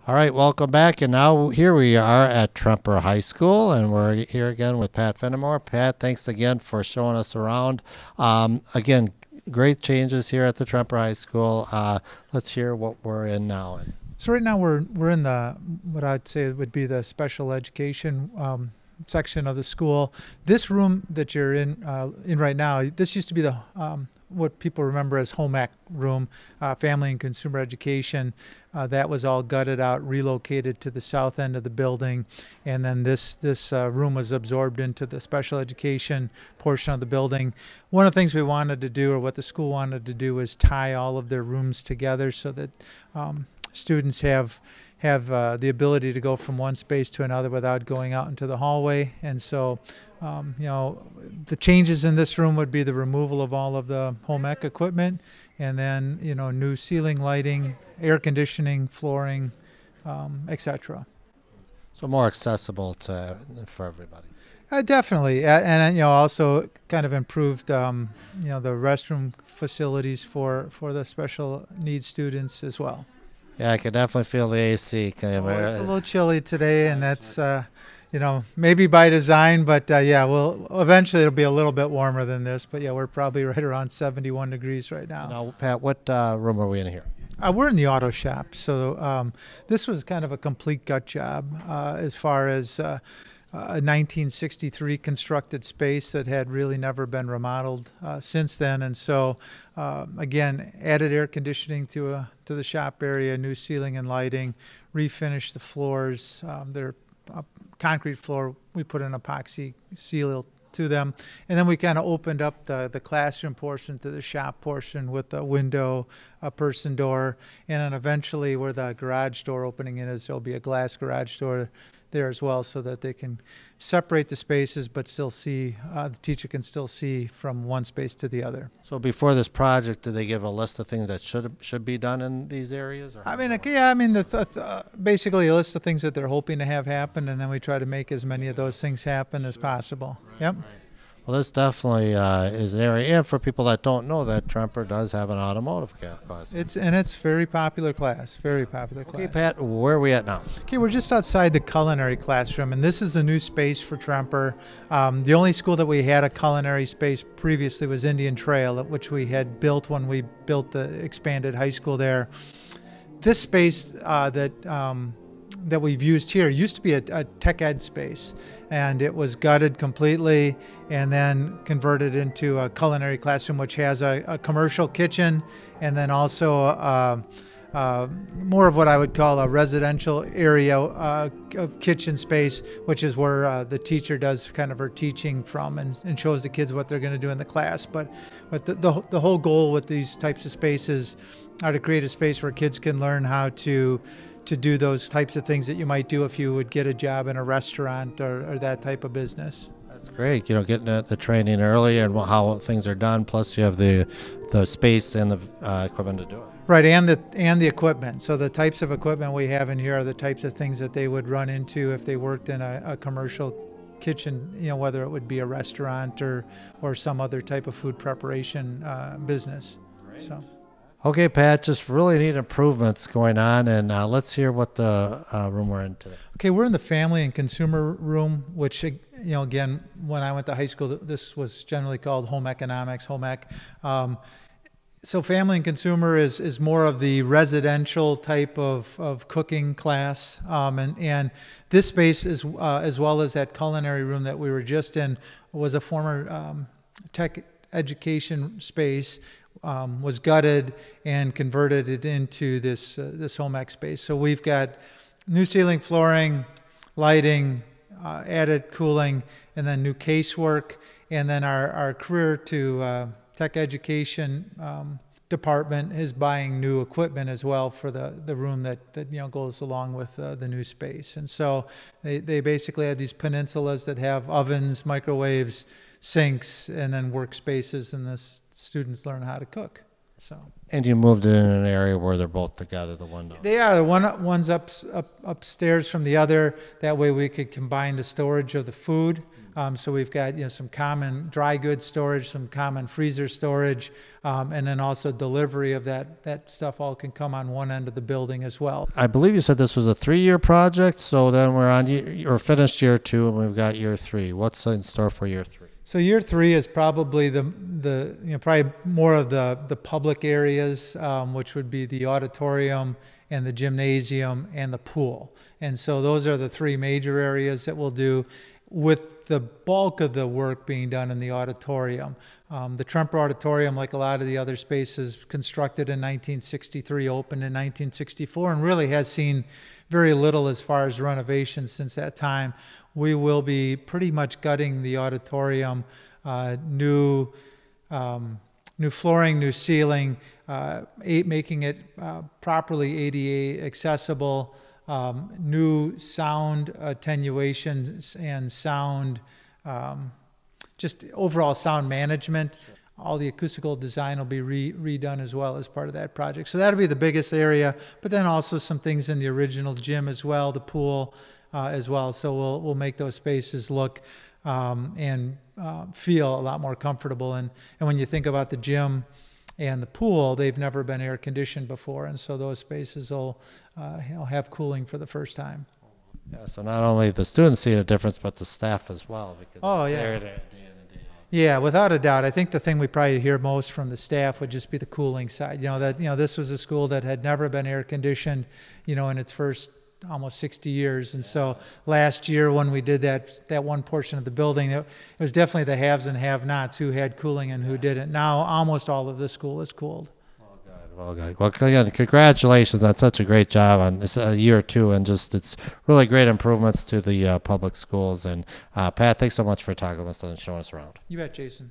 All right, welcome back. And now here we are at Tremper High School, and we're here again with Pat Fenimore. Pat, thanks again for showing us around. Again, great changes here at the Tremper High School. Let's hear what we're in now. So right now we're in the what I'd say would be the special education section of the school. This room that you're in right now, this used to be the what people remember as home ec room, family and consumer education. That was all gutted out, relocated to the south end of the building, and then this room was absorbed into the special education portion of the building. One of the things we wanted to do, or what the school wanted to do, was tie all of their rooms together so that students have the ability to go from one space to another without going out into the hallway. And so the changes in this room would be the removal of all of the home ec equipment, and then new ceiling lighting, air conditioning, flooring, etc. So more accessible for everybody. Definitely, and also kind of improved the restroom facilities for the special needs students as well. Yeah, I can definitely feel the AC. It's a little chilly today, and that's maybe by design, but eventually it'll be a little bit warmer than this. But yeah, we're probably right around 71 degrees right now. Now, Pat, what room are we in here? We're in the auto shop, so this was kind of a complete gut job as far as a 1963 constructed space that had really never been remodeled since then. And so again, added air conditioning to the shop area, new ceiling and lighting, refinished the floors. They're concrete floor. We put an epoxy seal to them, and then we kind of opened up the classroom portion to the shop portion with a window, a person door, and then eventually where the garage door opening is, there'll be a glass garage door there as well, so that they can separate the spaces but still see, the teacher can still see from one space to the other. So before this project, did they give a list of things that should be done in these areas? Or? Basically a list of things that they're hoping to have happen, and then we try to make as many of those things happen as possible. Right, yep. Right. Well, this definitely is an area, and for people that don't know, that Tremper does have an automotive class. It's very popular class, very popular class. Okay, Pat, where are we at now? Okay, we're just outside the Culinary Classroom, and this is a new space for Tremper. The only school that we had a culinary space previously was Indian Trail, which we had built when we built the expanded high school there. This space that we've used here used to be a tech ed space, and it was gutted completely and then converted into a culinary classroom, which has a commercial kitchen, and then also more of what I would call a residential area of kitchen space, which is where the teacher does kind of her teaching from and shows the kids what they're going to do in the class. But the whole goal with these types of spaces are to create a space where kids can learn how to do those types of things that you might do if you would get a job in a restaurant or that type of business. That's great. Getting the training early and how things are done. Plus, you have the space and the equipment to do it. Right, and the equipment. So the types of equipment we have in here are the types of things that they would run into if they worked in a commercial kitchen. Whether it would be a restaurant or some other type of food preparation business. Great. So. Okay, Pat, just really neat improvements going on, and let's hear what the room we're in today. Okay, we're in the family and consumer room, which, again, when I went to high school, this was generally called home economics, home ec. So family and consumer is more of the residential type of cooking class, and this space, as well as that culinary room that we were just in, was a former tech education space. Was gutted and converted it into this home ec space. So we've got new ceiling, flooring, lighting, added cooling, and then new casework, and then our career to tech education department is buying new equipment as well for the room that goes along with the new space. And so they basically have these peninsulas that have ovens, microwaves, sinks, and then workspaces, and the students learn how to cook. So. And you moved it in an area where they're both together, the window. They are. One's upstairs from the other. That way we could combine the storage of the food So we've got some common dry goods storage, some common freezer storage, and then also delivery of that stuff all can come on one end of the building as well. I believe you said this was a 3-year project, so then we're on or finished year 2 and we've got year 3. What's in store for year 3? So year 3 is probably probably more of the public areas, which would be the auditorium and the gymnasium and the pool. And so those are the 3 major areas that we'll do, with the bulk of the work being done in the auditorium. The Tremper Auditorium, like a lot of the other spaces, constructed in 1963, opened in 1964, and really has seen very little as far as renovations since that time. We will be pretty much gutting the auditorium, new flooring, new ceiling, making it properly ADA accessible, new sound attenuation and sound, just overall sound management. Sure. All the acoustical design will be redone as well as part of that project. So that'll be the biggest area, but then also some things in the original gym as well, the pool as well. So we'll make those spaces look and feel a lot more comfortable. And when you think about the gym and the pool, they've never been air conditioned before, and so those spaces will have cooling for the first time. Yeah, so not only the students seeing a difference, but the staff as well, because they're there day in and day out. Yeah, without a doubt. I think the thing we probably hear most from the staff would just be the cooling side. This was a school that had never been air conditioned, in its first almost 60 years. And so last year when we did that one portion of the building, it was definitely the haves and have-nots who had cooling and who didn't. Now almost all of the school is cooled. Well, good. Well, again, congratulations on such a great job on this year 2, and just it's really great improvements to the public schools. And Pat, thanks so much for talking with us and showing us around. You bet, Jason.